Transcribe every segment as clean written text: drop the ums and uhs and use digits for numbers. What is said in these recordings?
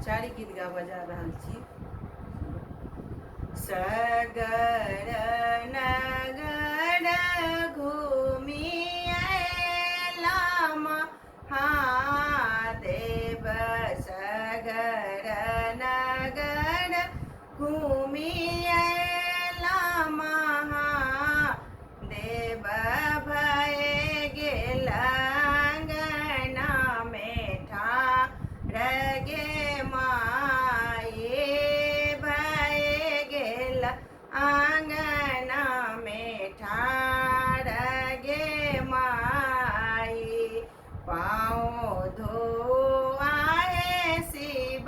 चारि गीत गाबऽ जा रहल छी। सगर नगर घूमि अयला महादेव, सगर नगर घूमि अयला महादेव, भय गेल अंगना में ठाढ़ गे माये, भय गेल आंगना में ठाढ़ गे माई। पाँव धोआए शिव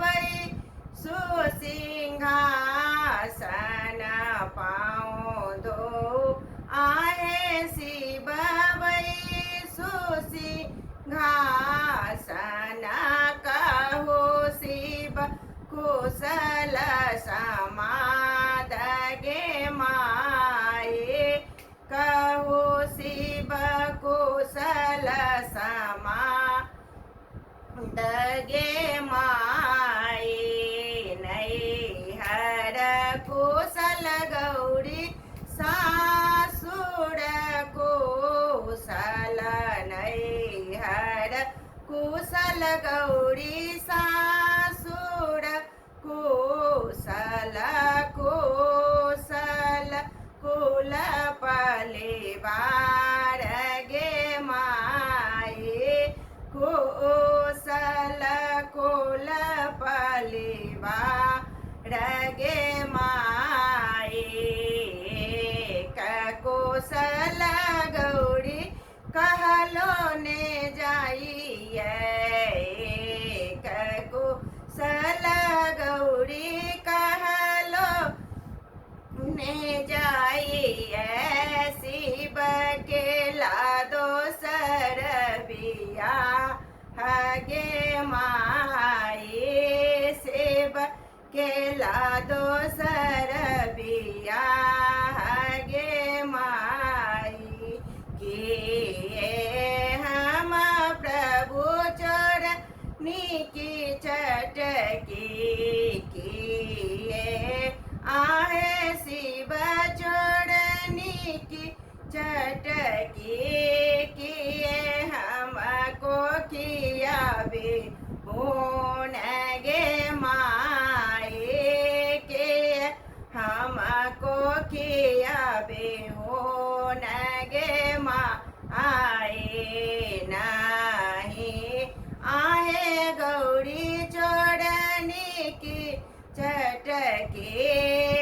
बैसु सिंहासन, पाँव धोआए शिव बैसु सिंहासन, कहो शिव कुशल समाद गे माये, कहो शिव कुशल समाद गे माये। नैहर कुशल गौरी सासुर कुशल, नैहर कुशल गौरी सासुर कुशल, कुशल कुल परिवार गे माये, कुशल कुल परिवार गे माये। कुशल गौरी कहलो ने जाइए, कुशल गौरी कहलो ने जाइए, शिव के लादो सर बियाह गे माये, शिव के लादो सर बियाह गे माई। किए हम प्रभु चरनी की चटकी, किए आहे शिव चरनी की चटकी, किए हमको खियाबे होन गे माये, के हमको खियाबे होन गे माये। नहीं आहे गौरी चोरनी की चटकी,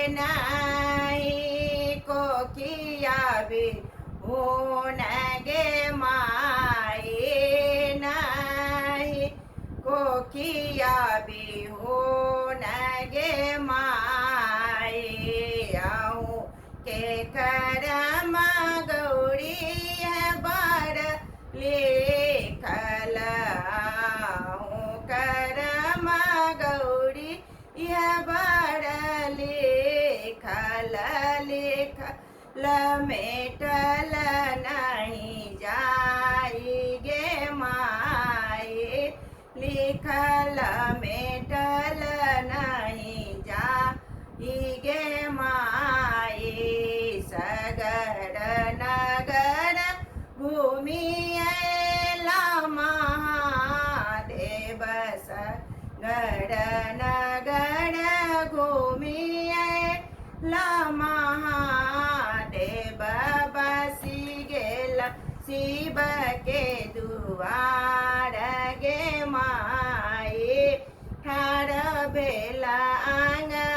नहीं को खियाबे होन गे माये, नहीं को खियाबे होन गे माये। आऊँ के करम गौरी है बर लिखल, आऊँ करम गौरी यह बर लिखल, लिखल मेटल नहीं जाई गे माये, लिखल मेटल नहीं जाई गे माये। सगर नगर घूमि अयला महादेव, सगर नगर घूमि अयला महादेव, बसी गेल शिव के दुआर गे माये, ठाढ़ भेल आंगन